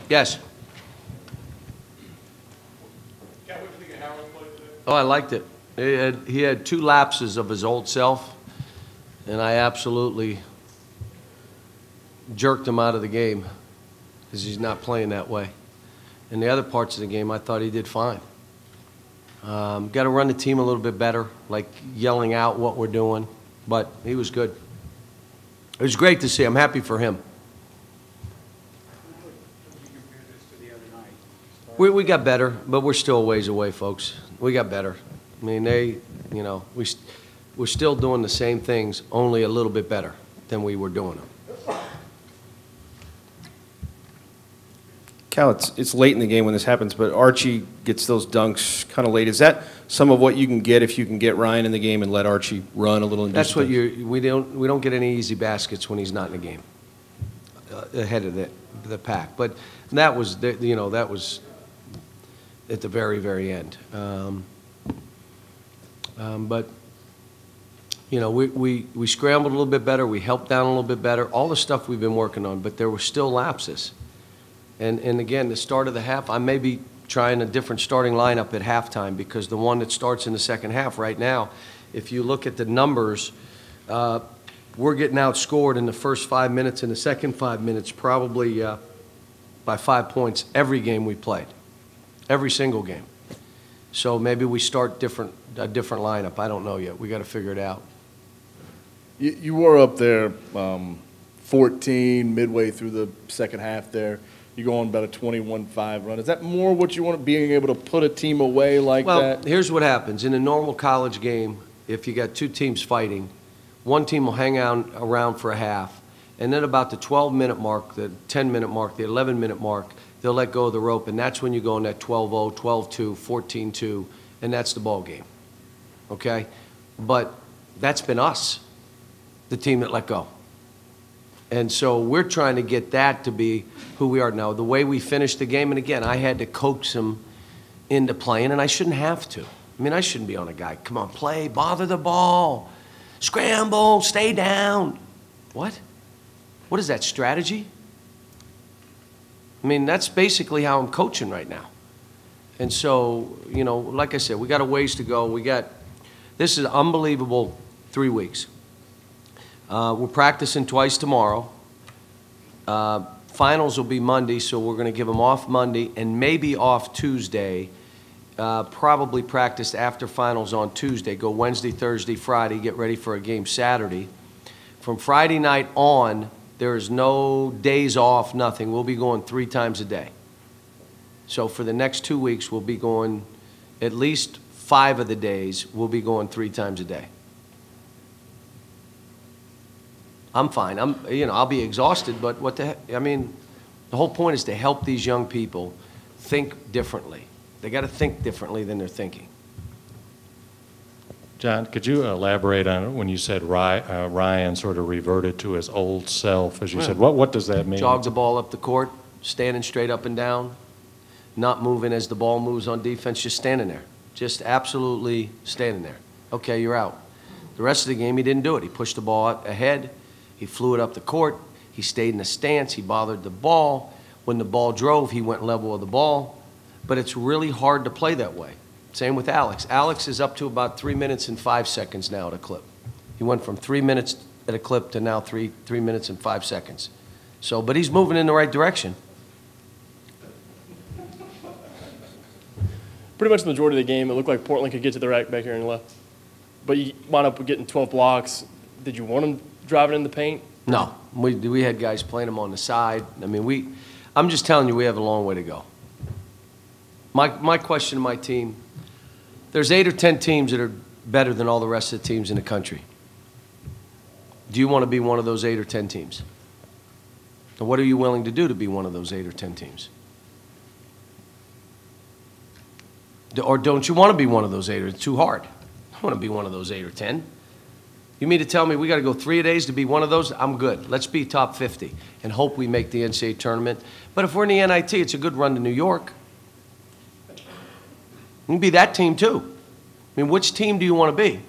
Yes. Oh, I liked it. He had 2 lapses of his old self, and I absolutely jerked him out of the game because he's not playing that way. In the other parts of the game, I thought he did fine. Got to run the team a little bit better, like yelling out what we're doing, but he was good. It was great to see. I'm happy for him. We got better, but we're still a ways away, folks. We got better. I mean, we're still doing the same things, only a little bit better than we were doing them. Cal, it's late in the game when this happens, but Archie gets those dunks kind of late. Is that some of what you can get if you can get Ryan in the game and let Archie run a little? That's what we don't get any easy baskets when he's not in the game, ahead of the pack. But that was that was at the very, very end. But we scrambled a little bit better. We helped down a little bit better. All the stuff we've been working on, but there were still lapses. And again, the start of the half, I may be trying a different starting lineup at halftime because the one that starts in the second half right now, if you look at the numbers, we're getting outscored in the first 5 minutes and the second 5 minutes probably by 5 points every game we played, every single game. So maybe we start a different lineup. I don't know yet. We got to figure it out. You were up there 14 midway through the second half there. You go on about a 21-5 run. Is that more what you want, being able to put a team away like that? Well, here's what happens. In a normal college game, if you got 2 teams fighting, one team will hang out around for a half, and then about the 12-minute mark, the 10-minute mark, the 11-minute mark, they'll let go of the rope, and that's when you go in that 12-0, 12-2, 14-2, and that's the ball game, okay? But that's been us, the team that let go. And so we're trying to get that to be who we are now. The way we finished the game, and again, I had to coax him into playing, and I shouldn't have to. I mean, I shouldn't be on a guy, come on, play, bother the ball, scramble, stay down. What? What is that, strategy? I mean, that's basically how I'm coaching right now. And so, like I said, we got a ways to go. This is an unbelievable 3 weeks. We're practicing twice tomorrow. Finals will be Monday, so we're going to give them off Monday and maybe off Tuesday. Probably practice after finals on Tuesday. Go Wednesday, Thursday, Friday, get ready for a game Saturday. From Friday night on, there is no days off, nothing. We'll be going 3 times a day. So for the next 2 weeks, we'll be going at least 5 of the days, we'll be going 3 times a day. I'm fine. I'll be exhausted, but what the heck? I mean, the whole point is to help these young people think differently. They got to think differently than they're thinking. John, could you elaborate on when you said Ryan sort of reverted to his old self, as you said? What does that mean? Jog the ball up the court, standing straight up and down, not moving as the ball moves on defense, just standing there. Just absolutely standing there. Okay, you're out. The rest of the game, he didn't do it. He pushed the ball ahead. He flew it up the court. He stayed in a stance. He bothered the ball. When the ball drove, he went level with the ball. But it's really hard to play that way. Same with Alex. Alex is up to about 3 minutes and 5 seconds now at a clip. He went from 3 minutes at a clip to now 3 minutes and 5 seconds. So, but he's moving in the right direction. Pretty much the majority of the game, it looked like Portland could get to the rack back here and left. But you wound up getting 12 blocks. Did you want him driving in the paint? No. We had guys playing him on the side. I mean, I'm just telling you, we have a long way to go. My question to my team, there's 8 or 10 teams that are better than all the rest of the teams in the country. Do you want to be one of those 8 or 10 teams? And what are you willing to do to be one of those 8 or 10 teams? Or don't you want to be one of those 8, or it's too hard? I want to be one of those 8 or 10. You mean to tell me we got to go 3 days to be one of those? I'm good. Let's be top 50 and hope we make the NCAA tournament. But if we're in the NIT, it's a good run to New York. You can be that team too. I mean, which team do you want to be?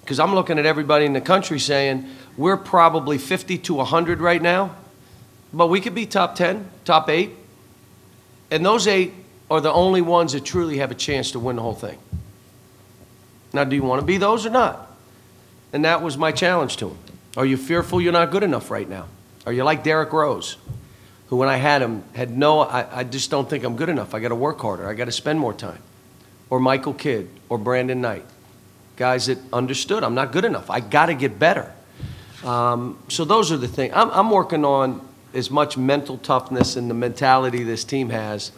Because I'm looking at everybody in the country saying we're probably 50 to 100 right now, but we could be top 10, top 8. And those 8 are the only ones that truly have a chance to win the whole thing. Now, do you want to be those or not? And that was my challenge to him. Are you fearful you're not good enough right now? Are you like Derrick Rose, who when I had him had I just don't think I'm good enough. I got to work harder. I got to spend more time. Or Michael Kidd or Brandon Knight, guys that understood I'm not good enough. I got to get better. So those are the things. I'm working on as much mental toughness and the mentality this team has,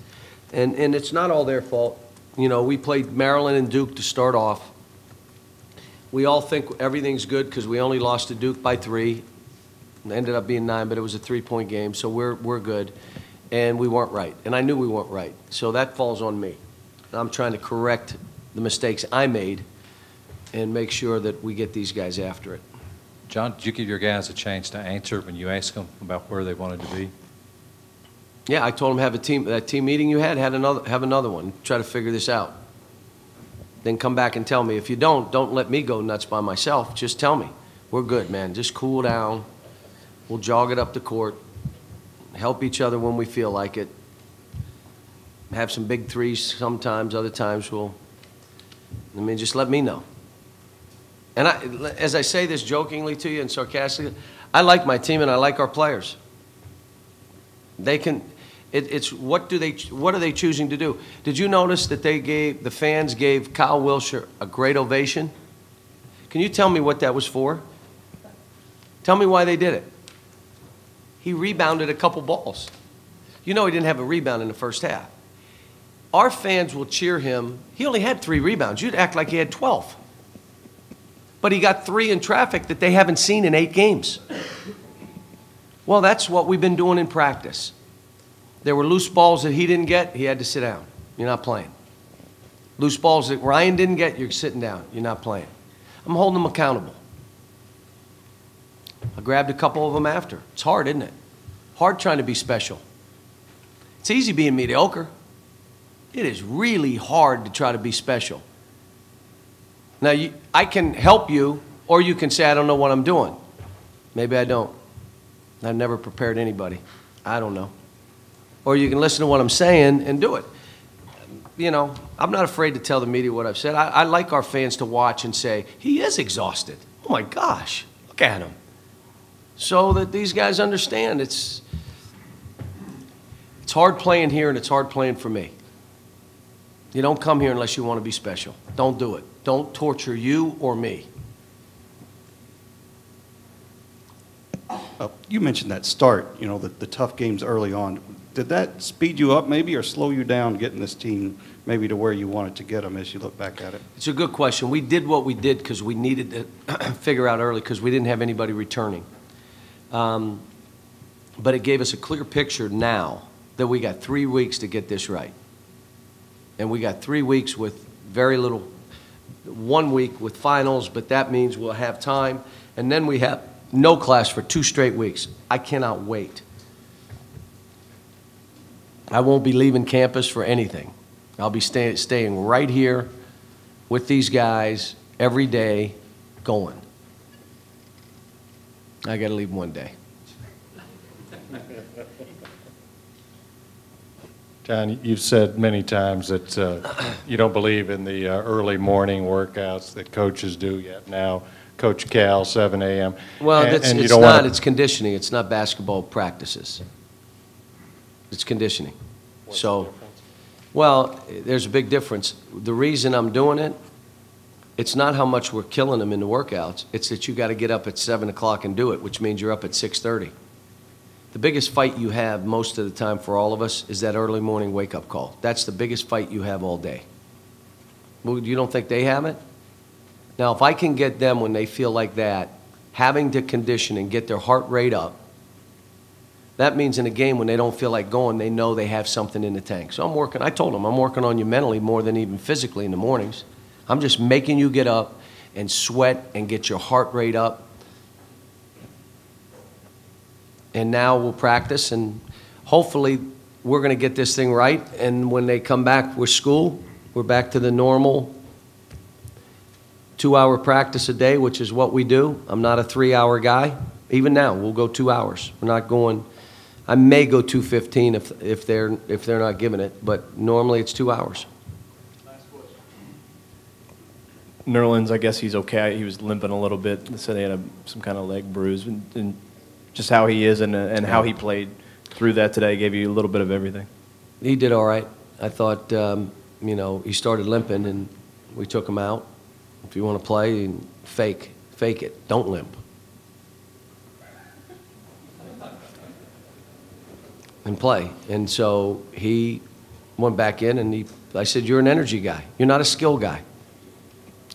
and it's not all their fault. You know, we played Maryland and Duke to start off. We all think everything's good because we only lost to Duke by 3. It ended up being 9, but it was a 3-point game, so we're good. And we weren't right, and I knew we weren't right. So that falls on me. I'm trying to correct the mistakes I made and make sure that we get these guys after it. John, did you give your guys a chance to answer when you asked them about where they wanted to be? Yeah, I told them that team meeting you have another one. Try to figure this out. Then come back and tell me. If you don't let me go nuts by myself. Just tell me. We're good, man. Just cool down. We'll jog it up the court. Help each other when we feel like it. Have some big threes sometimes. Other times just let me know. And as I say this jokingly to you and sarcastically, I like my team and I like our players. They can. It's what are they choosing to do? Did you notice that the fans gave Kyle Wilshire a great ovation? Can you tell me what that was for? Tell me why they did it. He rebounded a couple balls. You know he didn't have a rebound in the first half. Our fans will cheer him. He only had 3 rebounds. You'd act like he had 12. But he got 3 in traffic that they haven't seen in 8 games. Well, that's what we've been doing in practice. There were loose balls that he didn't get. He had to sit down. You're not playing. Loose balls that Ryan didn't get. You're sitting down. You're not playing. I'm holding them accountable. I grabbed a couple of them after. It's hard, isn't it? Hard trying to be special. It's easy being mediocre. It is really hard to try to be special. Now, I can help you, or you can say, I don't know what I'm doing. Maybe I don't. I've never prepared anybody. I don't know. Or you can listen to what I'm saying and do it. You know, I'm not afraid to tell the media what I've said. I like our fans to watch and say, he is exhausted. Oh, my gosh, look at him. So that these guys understand it's hard playing here and it's hard playing for me. You don't come here unless you want to be special. Don't do it. Don't torture you or me. You mentioned that start, you know, the tough games early on. Did that speed you up maybe or slow you down getting this team maybe to where you wanted to get them as you look back at it? It's a good question. We did what we did because we needed to figure out early because we didn't have anybody returning. But it gave us a clear picture now that we got 3 weeks to get this right. And we got 3 weeks with very little, 1 week with finals, but that means we'll have time. And then we have no class for 2 straight weeks. I cannot wait. I won't be leaving campus for anything. I'll be staying right here with these guys every day going. I got to leave one day. John, you've said many times that you don't believe in the early morning workouts that coaches do yet now. Coach Cal, 7 a.m. Well, and it's you don't not. wanna- It's conditioning. It's not basketball practices. It's conditioning. So, well, there's a big difference. The reason I'm doing it, it's not how much we're killing them in the workouts. It's that you got to get up at 7 o'clock and do it, which means you're up at 6:30. The biggest fight you have most of the time for all of us is that early morning wake-up call. That's the biggest fight you have all day. Well, you don't think they have it? Now, if I can get them when they feel like that, having to condition and get their heart rate up, that means in a game when they don't feel like going, they know they have something in the tank. So I told them, I'm working on you mentally more than even physically in the mornings. I'm just making you get up and sweat and get your heart rate up. And now we'll practice, and hopefully we're going to get this thing right. And when they come back with school, we're back to the normal 2-hour practice a day, which is what we do. I'm not a 3-hour guy. Even now, we'll go 2 hours. We're not going I may go 2:15 if they're not giving it, but normally it's 2 hours. Nerlens, I guess he's okay. He was limping a little bit. They said he had some kind of leg bruise. And just how he is and how he played through that today gave you a little bit of everything. He did all right. I thought, he started limping, and we took him out. If you want to play, fake it. Don't limp. And play. And so he went back in, and I said, you're an energy guy. You're not a skill guy.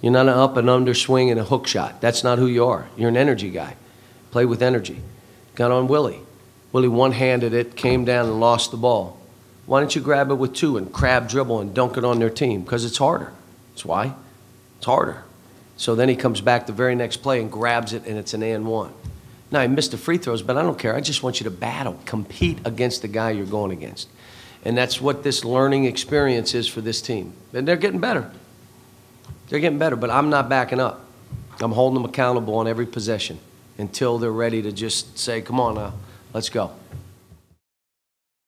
You're not an up and under swing and a hook shot. That's not who you are. You're an energy guy. Play with energy. Got on Willie. Willie one-handed it, came down and lost the ball. Why don't you grab it with two and crab dribble and dunk it on their team? Because it's harder. That's why. It's harder. So then he comes back the very next play and grabs it, and it's an and one. Now, he missed the free throws, but I don't care. I just want you to battle, compete against the guy you're going against. And that's what this learning experience is for this team. And they're getting better. They're getting better, but I'm not backing up. I'm holding them accountable on every possession until they're ready to just say, come on now, let's go.